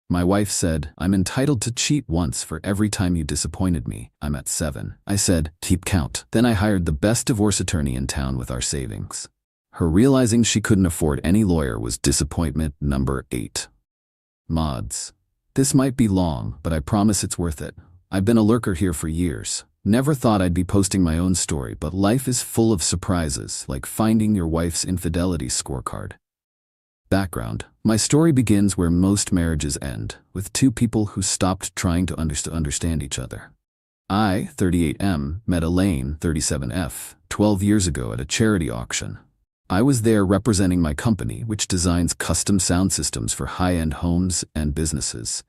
My wife said, I'm entitled to cheat once for every time you disappointed me. I'm at 7. I said, keep count. Then I hired the best divorce attorney in town with our savings. Her realizing she couldn't afford any lawyer was disappointment number 8. Mods. This might be long, but I promise it's worth it. I've been a lurker here for years. Never thought I'd be posting my own story, but life is full of surprises, like finding your wife's infidelity scorecard. Background. My story begins where most marriages end, with two people who stopped trying to understand each other. I, 38M, met Elaine, 37F, 12 years ago at a charity auction. I was there representing my company, which designs custom sound systems for high-end homes and businesses,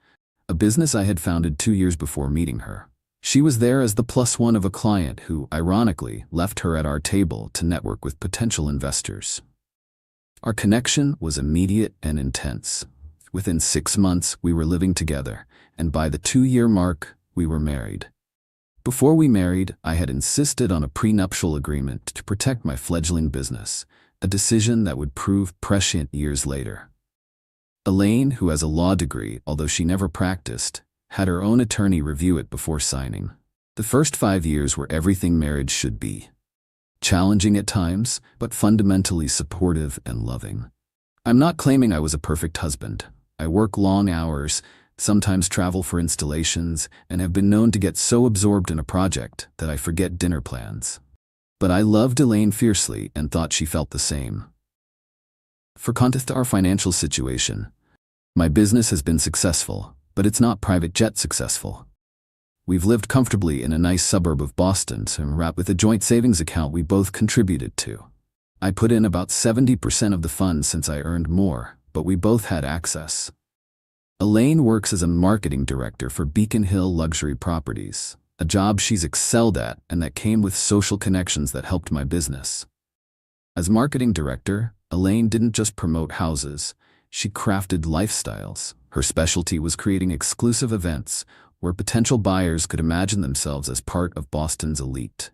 a business I had founded 2 years before meeting her. She was there as the +1 of a client who, ironically, left her at our table to network with potential investors. Our connection was immediate and intense. Within 6 months, we were living together, and by the 2-year mark, we were married. Before we married, I had insisted on a prenuptial agreement to protect my fledgling business, a decision that would prove prescient years later. Elaine, who has a law degree, although she never practiced, had her own attorney review it before signing. The first 5 years were everything marriage should be. Challenging at times, but fundamentally supportive and loving. I'm not claiming I was a perfect husband. I work long hours, sometimes travel for installations, and have been known to get so absorbed in a project that I forget dinner plans. But I loved Elaine fiercely and thought she felt the same. For context, our financial situation. My business has been successful, but it's not private jet successful. We've lived comfortably in a nice suburb of Boston and wrapped with a joint savings account we both contributed to. I put in about 70% of the funds since I earned more, but we both had access. Elaine works as a marketing director for Beacon Hill Luxury Properties, a job she's excelled at and that came with social connections that helped my business. As marketing director, Elaine didn't just promote houses, she crafted lifestyles. Her specialty was creating exclusive events where potential buyers could imagine themselves as part of Boston's elite.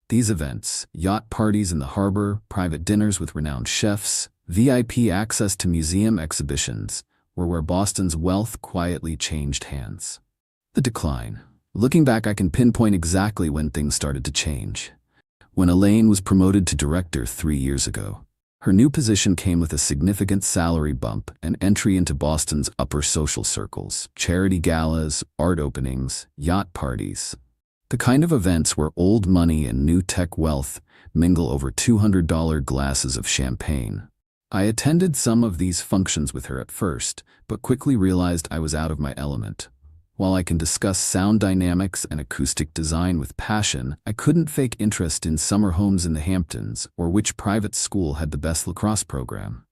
These events, yacht parties in the harbor, private dinners with renowned chefs, VIP access to museum exhibitions, were where Boston's wealth quietly changed hands. The decline. Looking back, I can pinpoint exactly when things started to change. When Elaine was promoted to director 3 years ago. Her new position came with a significant salary bump and entry into Boston's upper social circles, charity galas, art openings, yacht parties. The kind of events where old money and new tech wealth mingle over $200 glasses of champagne. I attended some of these functions with her at first, but quickly realized I was out of my element. While I can discuss sound dynamics and acoustic design with passion, I couldn't fake interest in summer homes in the Hamptons or which private school had the best lacrosse program.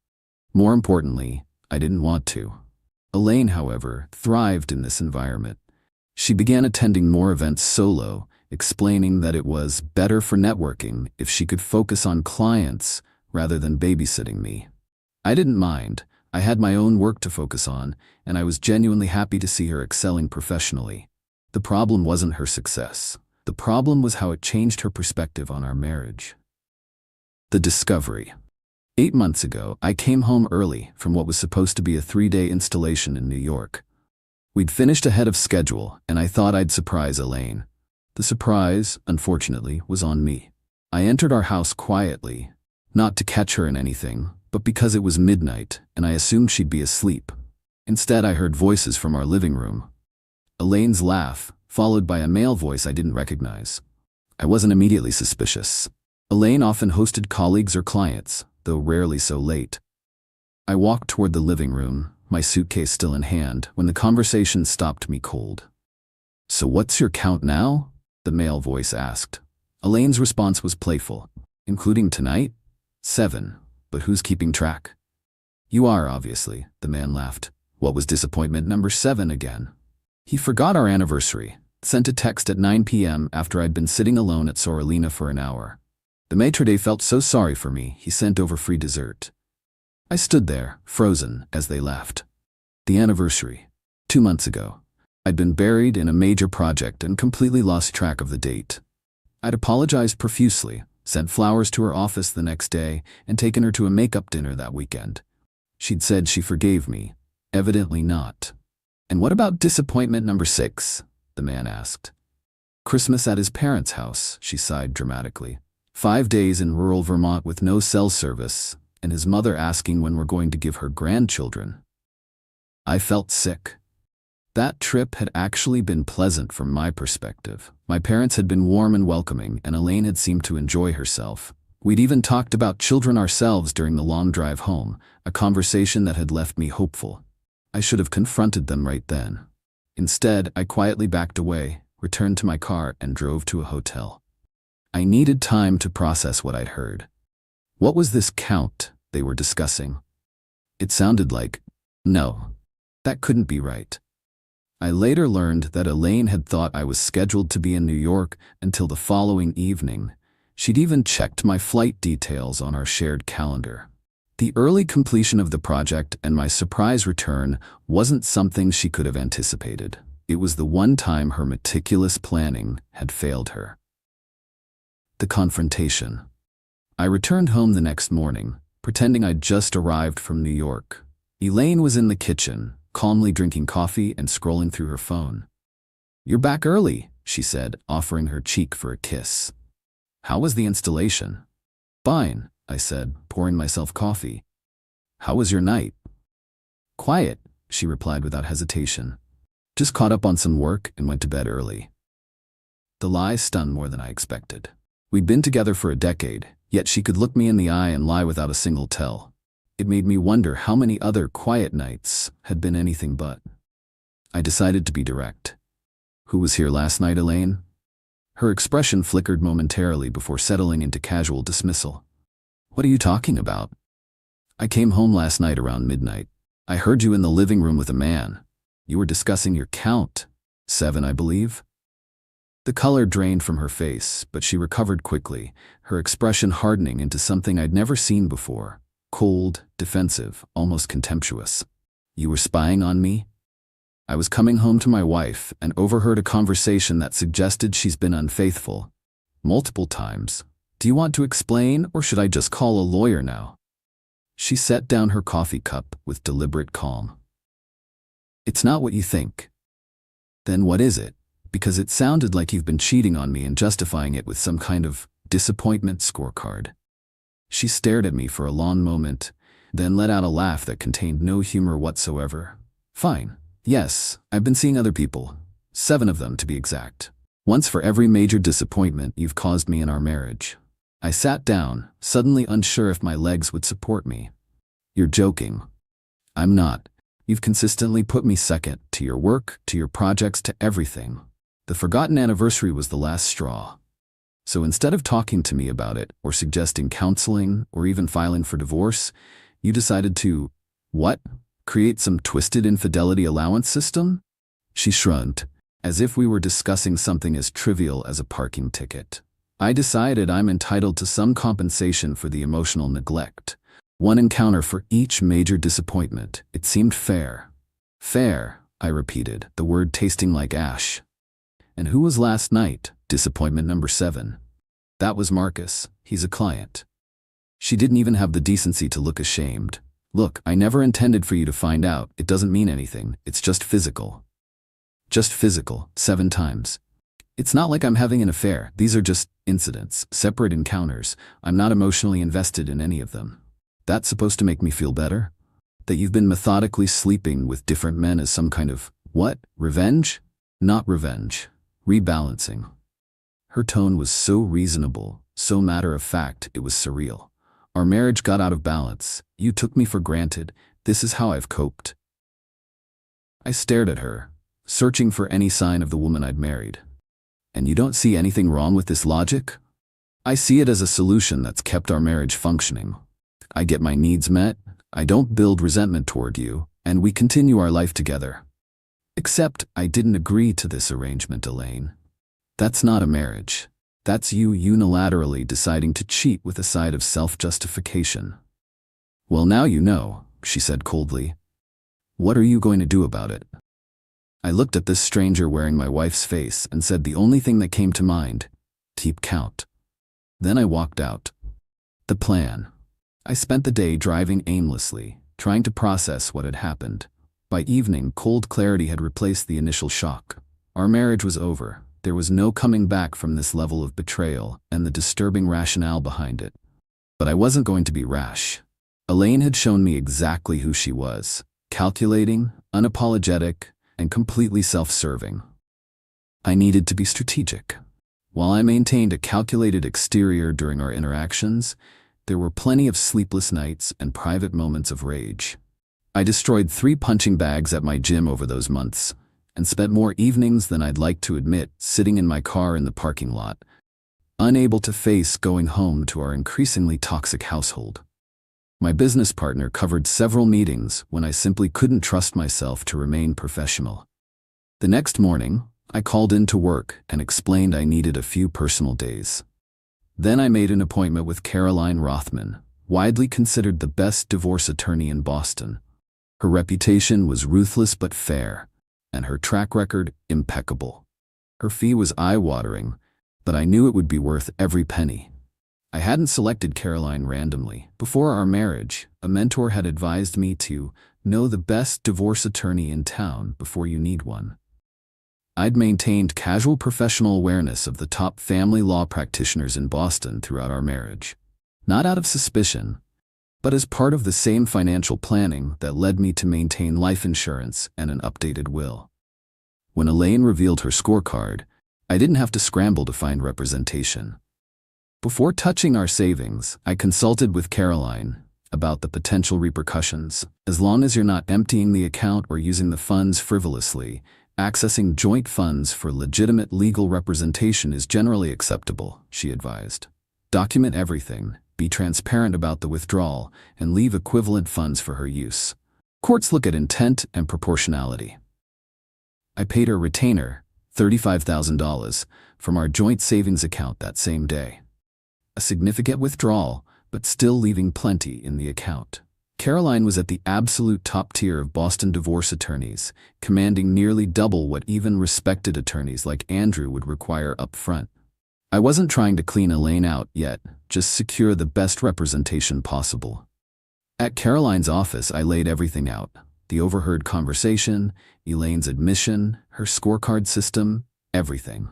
More importantly, I didn't want to. Elaine, however, thrived in this environment. She began attending more events solo, explaining that it was better for networking if she could focus on clients rather than babysitting me. I didn't mind. I had my own work to focus on, and I was genuinely happy to see her excelling professionally. The problem wasn't her success. The problem was how it changed her perspective on our marriage. The discovery. 8 months ago, I came home early from what was supposed to be a 3-day installation in New York. We'd finished ahead of schedule, and I thought I'd surprise Elaine. The surprise, unfortunately, was on me. I entered our house quietly, not to catch her in anything, but because it was midnight and I assumed she'd be asleep. Instead, I heard voices from our living room. Elaine's laugh, followed by a male voice I didn't recognize. I wasn't immediately suspicious. Elaine often hosted colleagues or clients, though rarely so late. I walked toward the living room, my suitcase still in hand, when the conversation stopped me cold. "So what's your count now?" the male voice asked. Elaine's response was playful. "Including tonight? 7. But who's keeping track?" "You are, obviously," the man laughed. What was disappointment number 7 again? He forgot our anniversary, sent a text at 9 p.m. after I'd been sitting alone at Sorolina for an hour. The maitre d' felt so sorry for me, he sent over free dessert. I stood there, frozen, as they left. The anniversary. 2 months ago. I'd been buried in a major project and completely lost track of the date. I'd apologized profusely, sent flowers to her office the next day, and taken her to a makeup dinner that weekend. She'd said she forgave me. Evidently not. And what about disappointment number 6? The man asked. Christmas at his parents' house, she sighed dramatically. 5 days in rural Vermont with no cell service, and his mother asking when we're going to give her grandchildren. I felt sick. That trip had actually been pleasant from my perspective. My parents had been warm and welcoming, and Elaine had seemed to enjoy herself. We'd even talked about children ourselves during the long drive home, a conversation that had left me hopeful. I should have confronted them right then. Instead, I quietly backed away, returned to my car, and drove to a hotel. I needed time to process what I'd heard. What was this count they were discussing? It sounded like, no, that couldn't be right. I later learned that Elaine had thought I was scheduled to be in New York until the following evening. She'd even checked my flight details on our shared calendar. The early completion of the project and my surprise return wasn't something she could have anticipated. It was the one time her meticulous planning had failed her. The confrontation. I returned home the next morning, pretending I'd just arrived from New York. Elaine was in the kitchen, calmly drinking coffee and scrolling through her phone. "You're back early," she said, offering her cheek for a kiss. "How was the installation?" "Fine," I said, pouring myself coffee. "How was your night?" "Quiet," she replied without hesitation. "Just caught up on some work and went to bed early." The lie stung more than I expected. We'd been together for a decade, yet she could look me in the eye and lie without a single tell. It made me wonder how many other quiet nights had been anything but. I decided to be direct. "Who was here last night, Elaine?" Her expression flickered momentarily before settling into casual dismissal. "What are you talking about?" "I came home last night around midnight. I heard you in the living room with a man. You were discussing your count. 7, I believe." The color drained from her face, but she recovered quickly, her expression hardening into something I'd never seen before. Cold, defensive, almost contemptuous. "You were spying on me?" "I was coming home to my wife and overheard a conversation that suggested she's been unfaithful. Multiple times. Do you want to explain, or should I just call a lawyer now?" She set down her coffee cup with deliberate calm. "It's not what you think." "Then what is it? Because it sounded like you've been cheating on me and justifying it with some kind of disappointment scorecard." She stared at me for a long moment, then let out a laugh that contained no humor whatsoever. "Fine. Yes, I've been seeing other people. 7 of them, to be exact. Once for every major disappointment you've caused me in our marriage." I sat down, suddenly unsure if my legs would support me. "You're joking." "I'm not. You've consistently put me second, to your work, to your projects, to everything. The forgotten anniversary was the last straw. So instead of talking to me about it, or suggesting counseling, or even filing for divorce, you decided to, what? Create some twisted infidelity allowance system?" She shrugged, as if we were discussing something as trivial as a parking ticket. "I decided I'm entitled to some compensation for the emotional neglect. One encounter for each major disappointment. It seemed fair." "Fair," I repeated, the word tasting like ash. "And who was last night? Disappointment number 7. "That was Marcus. He's a client." She didn't even have the decency to look ashamed. "Look, I never intended for you to find out. It doesn't mean anything. It's just physical." "Just physical, 7 times. It's not like I'm having an affair. These are just incidents, separate encounters. I'm not emotionally invested in any of them." "That's supposed to make me feel better? That you've been methodically sleeping with different men as some kind of, what, revenge?" "Not revenge. Rebalancing." Her tone was so reasonable, so matter-of-fact, it was surreal. "Our marriage got out of balance. You took me for granted. This is how I've coped." I stared at her, searching for any sign of the woman I'd married. "And you don't see anything wrong with this logic?" "I see it as a solution that's kept our marriage functioning. I get my needs met, I don't build resentment toward you, and we continue our life together." "Except I didn't agree to this arrangement, Elaine. That's not a marriage. That's you unilaterally deciding to cheat with a side of self-justification." "Well, now you know," she said coldly. "What are you going to do about it?" I looked at this stranger wearing my wife's face and said the only thing that came to mind: keep count. Then I walked out. The plan. I spent the day driving aimlessly, trying to process what had happened. By evening, cold clarity had replaced the initial shock. Our marriage was over. There was no coming back from this level of betrayal and the disturbing rationale behind it. But I wasn't going to be rash. Elaine had shown me exactly who she was: calculating, unapologetic, and completely self-serving. I needed to be strategic. While I maintained a calculated exterior during our interactions, there were plenty of sleepless nights and private moments of rage. I destroyed 3 punching bags at my gym over those months, and spent more evenings than I'd like to admit sitting in my car in the parking lot, unable to face going home to our increasingly toxic household. My business partner covered several meetings when I simply couldn't trust myself to remain professional. The next morning, I called in to work and explained I needed a few personal days. Then I made an appointment with Caroline Rothman, widely considered the best divorce attorney in Boston. Her reputation was ruthless but fair, and her track record impeccable. Her fee was eye-watering, but I knew it would be worth every penny. I hadn't selected Caroline randomly. Before our marriage, a mentor had advised me to know the best divorce attorney in town before you need one. I'd maintained casual professional awareness of the top family law practitioners in Boston throughout our marriage, not out of suspicion, but as part of the same financial planning that led me to maintain life insurance and an updated will. When Elaine revealed her scorecard, I didn't have to scramble to find representation. Before touching our savings, I consulted with Caroline about the potential repercussions. As long as you're not emptying the account or using the funds frivolously, accessing joint funds for legitimate legal representation is generally acceptable, she advised. Document everything, be transparent about the withdrawal, and leave equivalent funds for her use. Courts look at intent and proportionality. I paid her retainer, $35,000, from our joint savings account that same day. A significant withdrawal, but still leaving plenty in the account. Caroline was at the absolute top tier of Boston divorce attorneys, commanding nearly double what even respected attorneys like Andrew would require up front. I wasn't trying to clean Elaine out yet, just secure the best representation possible. At Caroline's office, I laid everything out: the overheard conversation, Elaine's admission, her scorecard system, everything.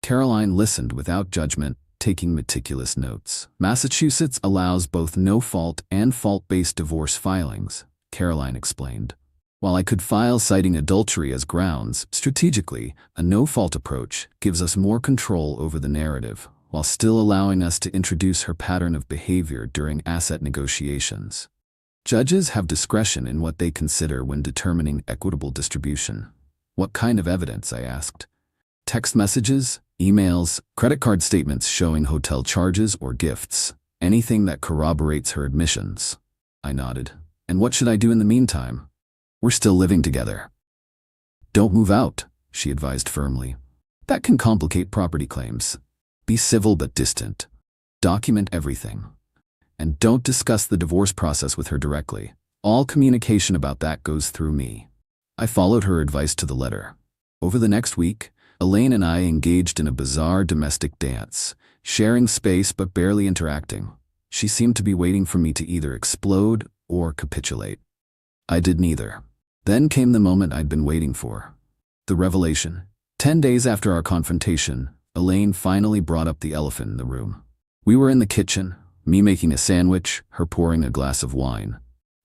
Caroline listened without judgment, taking meticulous notes. Massachusetts allows both no-fault and fault-based divorce filings, Caroline explained. While I could file citing adultery as grounds, strategically, a no-fault approach gives us more control over the narrative, while still allowing us to introduce her pattern of behavior during asset negotiations. Judges have discretion in what they consider when determining equitable distribution. What kind of evidence? I asked. Text messages, emails, credit card statements showing hotel charges or gifts, anything that corroborates her admissions. I nodded. And what should I do in the meantime? We're still living together. Don't move out, she advised firmly. That can complicate property claims. Be civil but distant. Document everything. And don't discuss the divorce process with her directly. All communication about that goes through me. I followed her advice to the letter. Over the next week, Elaine and I engaged in a bizarre domestic dance, sharing space but barely interacting. She seemed to be waiting for me to either explode or capitulate. I did neither. Then came the moment I'd been waiting for. The revelation. 10 days after our confrontation, Elaine finally brought up the elephant in the room. We were in the kitchen, me making a sandwich, her pouring a glass of wine.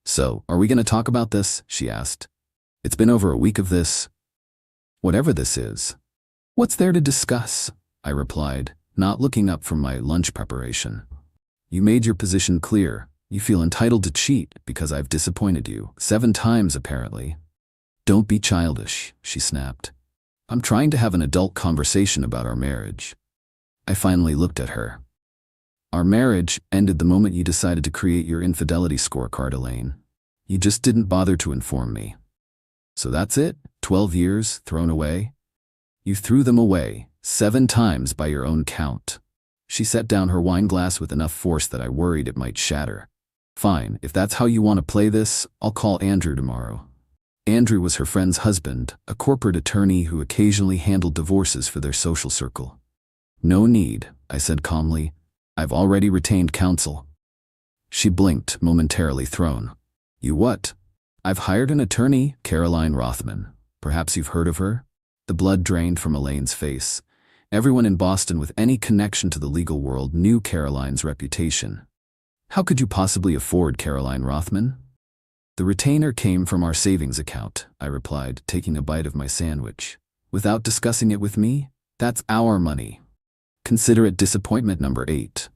So, are we going to talk about this? She asked. It's been over a week of this. Whatever this is. What's there to discuss? I replied, not looking up from my lunch preparation. You made your position clear. You feel entitled to cheat because I've disappointed you 7 times apparently. Don't be childish, she snapped. I'm trying to have an adult conversation about our marriage. I finally looked at her. Our marriage ended the moment you decided to create your infidelity scorecard, Elaine. You just didn't bother to inform me. So that's it? 12 years thrown away? You threw them away 7 times by your own count. She set down her wine glass with enough force that I worried it might shatter. Fine, if that's how you want to play this, I'll call Andrew tomorrow. Andrew was her friend's husband, a corporate attorney who occasionally handled divorces for their social circle. No need, I said calmly. I've already retained counsel. She blinked, momentarily thrown. You what? I've hired an attorney, Caroline Rothman. Perhaps you've heard of her? The blood drained from Elaine's face. Everyone in Boston with any connection to the legal world knew Caroline's reputation. How could you possibly afford Caroline Rothman? The retainer came from our savings account, I replied, taking a bite of my sandwich. Without discussing it with me? That's our money. Consider it disappointment number 8.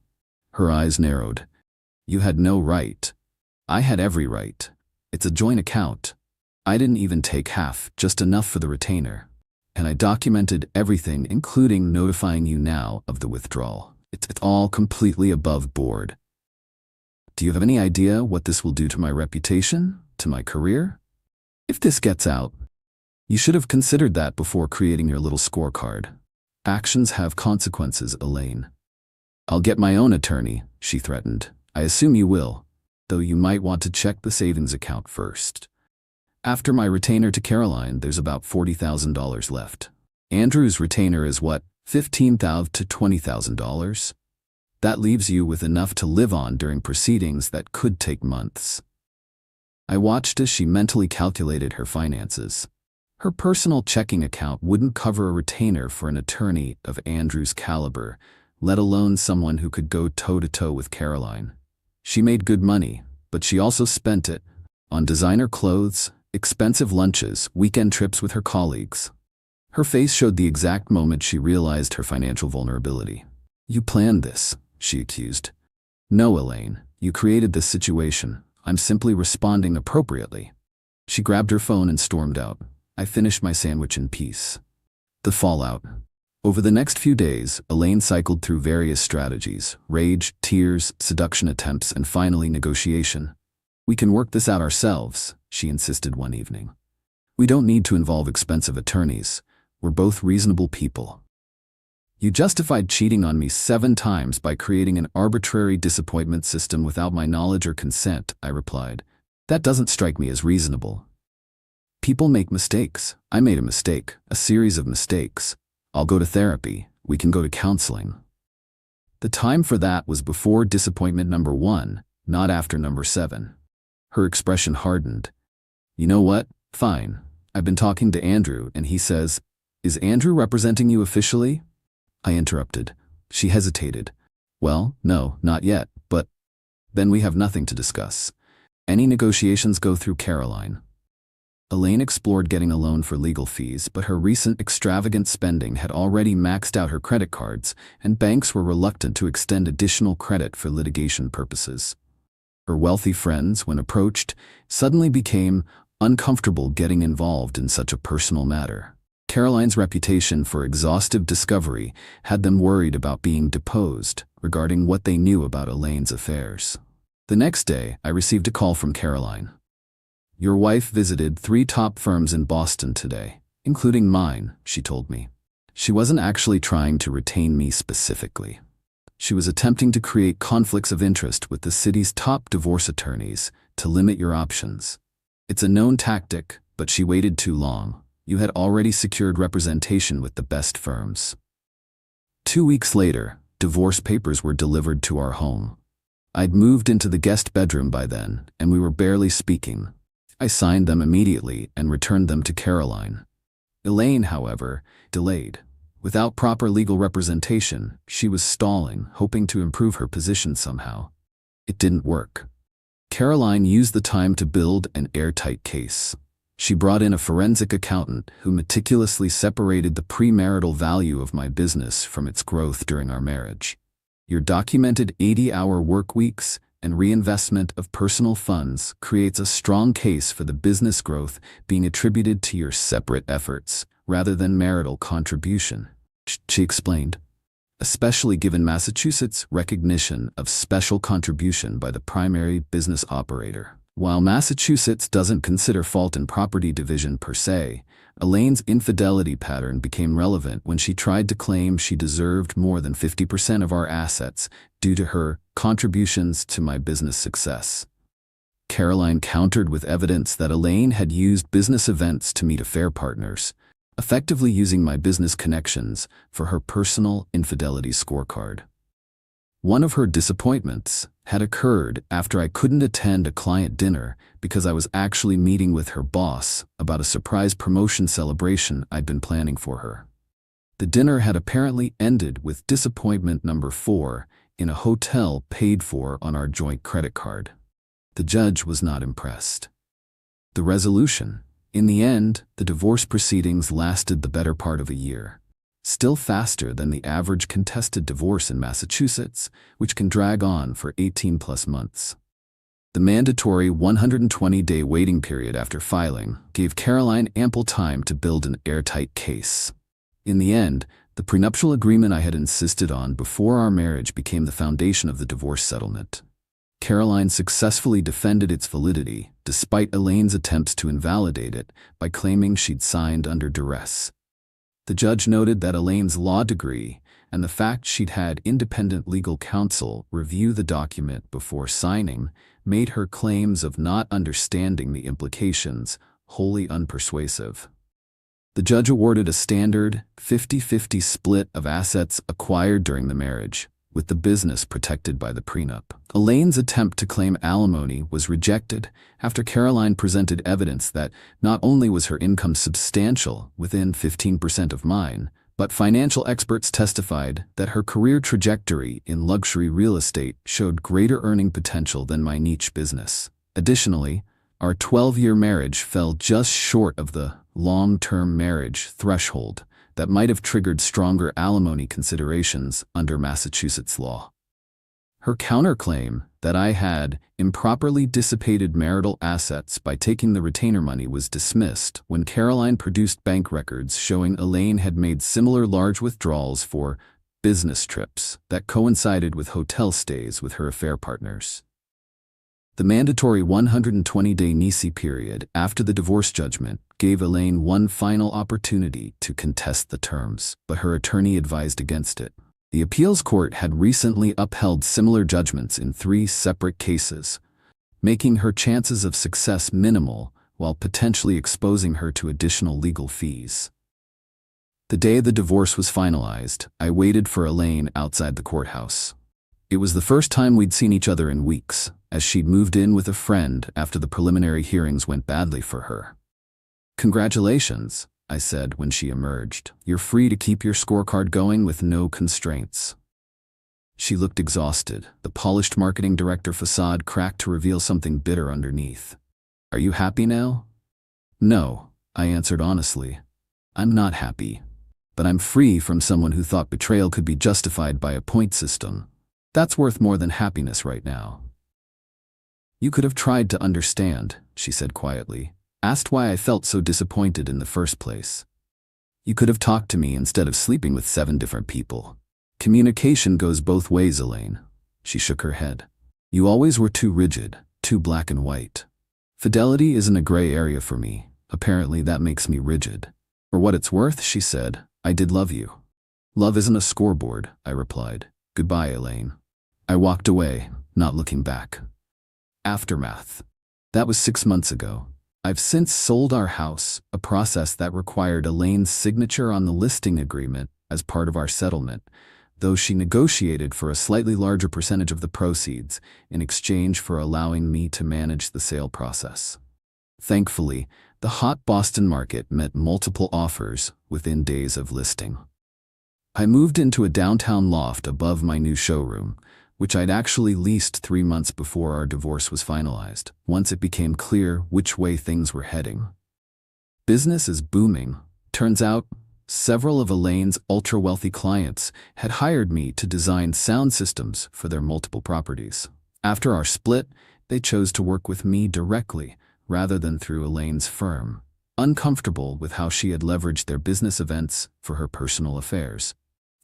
Her eyes narrowed. You had no right. I had every right. It's a joint account. I didn't even take half, just enough for the retainer. And I documented everything, including notifying you now of the withdrawal. It's all completely above board. Do you have any idea what this will do to my reputation, to my career? If this gets out, you should have considered that before creating your little scorecard. Actions have consequences, Elaine. I'll get my own attorney, she threatened. I assume you will, though you might want to check the savings account first. After my retainer to Caroline, there's about $40,000 left. Andrew's retainer is what, $15,000 to $20,000? That leaves you with enough to live on during proceedings that could take months. I watched as she mentally calculated her finances. Her personal checking account wouldn't cover a retainer for an attorney of Andrew's caliber, let alone someone who could go toe-to-toe with Caroline. She made good money, but she also spent it on designer clothes, expensive lunches, weekend trips with her colleagues. Her face showed the exact moment she realized her financial vulnerability. You planned this, she accused. No, Elaine, you created this situation. I'm simply responding appropriately. She grabbed her phone and stormed out. I finished my sandwich in peace. The fallout. Over the next few days, Elaine cycled through various strategies: rage, tears, seduction attempts, and finally negotiation. We can work this out ourselves, she insisted one evening. We don't need to involve expensive attorneys. We're both reasonable people. You justified cheating on me 7 times by creating an arbitrary disappointment system without my knowledge or consent, I replied. That doesn't strike me as reasonable. People make mistakes. I made a mistake, a series of mistakes. I'll go to therapy. We can go to counseling. The time for that was before disappointment number 1, not after number 7. Her expression hardened. You know what? Fine. I've been talking to Andrew, and he says, is Andrew representing you officially? I interrupted. She hesitated. Well, no, not yet, but then we have nothing to discuss. Any negotiations go through Caroline. Elaine explored getting a loan for legal fees, but her recent extravagant spending had already maxed out her credit cards, and banks were reluctant to extend additional credit for litigation purposes. Her wealthy friends, when approached, suddenly became uncomfortable getting involved in such a personal matter. Caroline's reputation for exhaustive discovery had them worried about being deposed regarding what they knew about Elaine's affairs. The next day, I received a call from Caroline. Your wife visited 3 top firms in Boston today, including mine, she told me. She wasn't actually trying to retain me specifically. She was attempting to create conflicts of interest with the city's top divorce attorneys to limit your options. It's a known tactic, but she waited too long. You had already secured representation with the best firms. 2 weeks later, divorce papers were delivered to our home. I'd moved into the guest bedroom by then, and we were barely speaking. I signed them immediately and returned them to Caroline. Elaine, however, delayed. Without proper legal representation, she was stalling, hoping to improve her position somehow. It didn't work. Caroline used the time to build an airtight case. She brought in a forensic accountant who meticulously separated the premarital value of my business from its growth during our marriage. Your documented 80-hour work weeks and reinvestment of personal funds creates a strong case for the business growth being attributed to your separate efforts rather than marital contribution, she explained, especially given Massachusetts' recognition of special contribution by the primary business operator. While Massachusetts doesn't consider fault in property division per se, Elaine's infidelity pattern became relevant when she tried to claim she deserved more than 50% of our assets due to her contributions to my business success. Caroline countered with evidence that Elaine had used business events to meet affair partners, effectively using my business connections for her personal infidelity scorecard. One of her disappointments had occurred after I couldn't attend a client dinner because I was actually meeting with her boss about a surprise promotion celebration I'd been planning for her. The dinner had apparently ended with disappointment number 4 in a hotel paid for on our joint credit card. The judge was not impressed. The resolution. In the end, the divorce proceedings lasted the better part of a year. Still faster than the average contested divorce in Massachusetts, which can drag on for 18+ months. The mandatory 120-day waiting period after filing gave Caroline ample time to build an airtight case. In the end, the prenuptial agreement I had insisted on before our marriage became the foundation of the divorce settlement. Caroline successfully defended its validity, despite Elaine's attempts to invalidate it by claiming she'd signed under duress. The judge noted that Elaine's law degree and the fact she'd had independent legal counsel review the document before signing made her claims of not understanding the implications wholly unpersuasive. The judge awarded a standard 50-50 split of assets acquired during the marriage, with the business protected by the prenup. Elaine's attempt to claim alimony was rejected after Caroline presented evidence that not only was her income substantial, within 15% of mine, but financial experts testified that her career trajectory in luxury real estate showed greater earning potential than my niche business. Additionally, our 12-year marriage fell just short of the long-term marriage threshold that might have triggered stronger alimony considerations under Massachusetts law. Her counterclaim that I had improperly dissipated marital assets by taking the retainer money was dismissed when Caroline produced bank records showing Elaine had made similar large withdrawals for business trips that coincided with hotel stays with her affair partners. The mandatory 120-day Nisi period after the divorce judgment gave Elaine one final opportunity to contest the terms, but her attorney advised against it. The appeals court had recently upheld similar judgments in 3 separate cases, making her chances of success minimal while potentially exposing her to additional legal fees. The day the divorce was finalized, I waited for Elaine outside the courthouse. It was the first time we'd seen each other in weeks, as she'd moved in with a friend after the preliminary hearings went badly for her. "Congratulations," I said when she emerged. "You're free to keep your scorecard going with no constraints." She looked exhausted, the polished marketing director facade cracked to reveal something bitter underneath. "Are you happy now?" "No," I answered honestly. "I'm not happy. But I'm free from someone who thought betrayal could be justified by a point system. That's worth more than happiness right now." "You could have tried to understand," she said quietly. "Asked why I felt so disappointed in the first place. You could have talked to me instead of sleeping with 7 different people. Communication goes both ways, Elaine." She shook her head. "You always were too rigid, too black and white. Fidelity isn't a gray area for me. Apparently that makes me rigid." "For what it's worth," she said, "I did love you." "Love isn't a scoreboard," I replied. "Goodbye, Elaine." I walked away, not looking back. Aftermath. That was 6 months ago. I've since sold our house, a process that required Elaine's signature on the listing agreement as part of our settlement, though she negotiated for a slightly larger percentage of the proceeds in exchange for allowing me to manage the sale process. Thankfully, the hot Boston market met multiple offers within days of listing. I moved into a downtown loft above my new showroom, which I'd actually leased 3 months before our divorce was finalized, once it became clear which way things were heading. Business is booming. Turns out, several of Elaine's ultra-wealthy clients had hired me to design sound systems for their multiple properties. After our split, they chose to work with me directly, rather than through Elaine's firm, uncomfortable with how she had leveraged their business events for her personal affairs.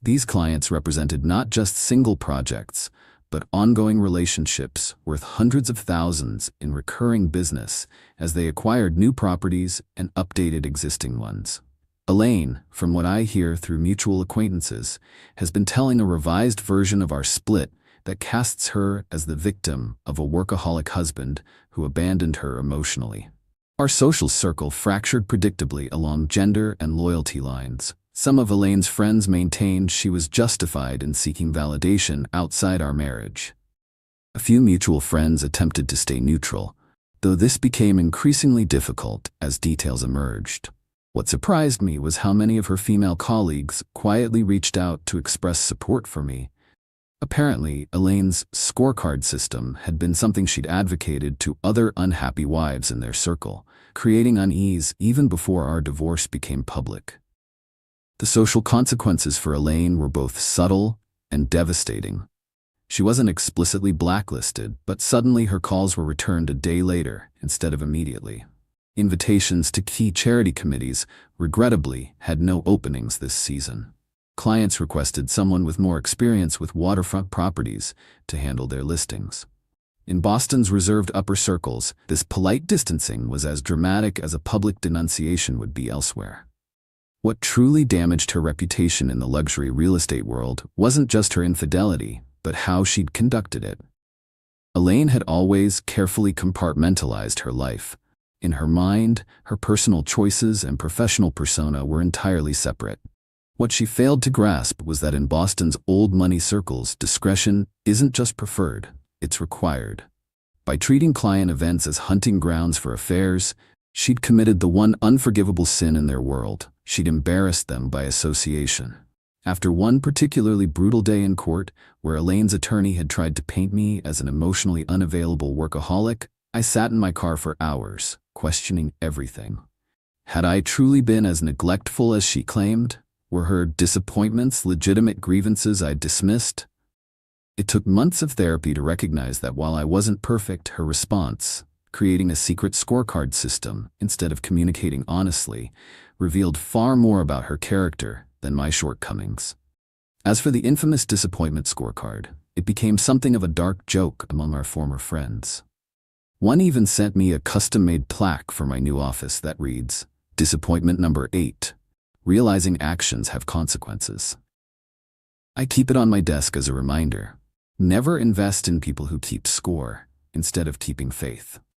These clients represented not just single projects, but ongoing relationships worth hundreds of thousands in recurring business as they acquired new properties and updated existing ones. Elaine, from what I hear through mutual acquaintances, has been telling a revised version of our split that casts her as the victim of a workaholic husband who abandoned her emotionally. Our social circle fractured predictably along gender and loyalty lines, Some of Elaine's friends maintained she was justified in seeking validation outside our marriage. A few mutual friends attempted to stay neutral, though this became increasingly difficult as details emerged. What surprised me was how many of her female colleagues quietly reached out to express support for me. Apparently, Elaine's scorecard system had been something she'd advocated to other unhappy wives in their circle, creating unease even before our divorce became public. The social consequences for Elaine were both subtle and devastating. She wasn't explicitly blacklisted, but suddenly her calls were returned a day later instead of immediately. Invitations to key charity committees, regrettably, had no openings this season. Clients requested someone with more experience with waterfront properties to handle their listings. In Boston's reserved upper circles, this polite distancing was as dramatic as a public denunciation would be elsewhere. What truly damaged her reputation in the luxury real estate world wasn't just her infidelity, but how she'd conducted it. Elaine had always carefully compartmentalized her life. In her mind, her personal choices and professional persona were entirely separate. What she failed to grasp was that in Boston's old money circles, discretion isn't just preferred, it's required. By treating client events as hunting grounds for affairs, she'd committed the one unforgivable sin in their world. She'd embarrassed them by association. After one particularly brutal day in court, where Elaine's attorney had tried to paint me as an emotionally unavailable workaholic, I sat in my car for hours, questioning everything. Had I truly been as neglectful as she claimed? Were her disappointments legitimate grievances I'd dismissed? It took months of therapy to recognize that while I wasn't perfect, her response, creating a secret scorecard system instead of communicating honestly, revealed far more about her character than my shortcomings. As for the infamous disappointment scorecard, it became something of a dark joke among our former friends. One even sent me a custom-made plaque for my new office that reads, "Disappointment number 8. Realizing actions have consequences." I keep it on my desk as a reminder. Never invest in people who keep score instead of keeping faith.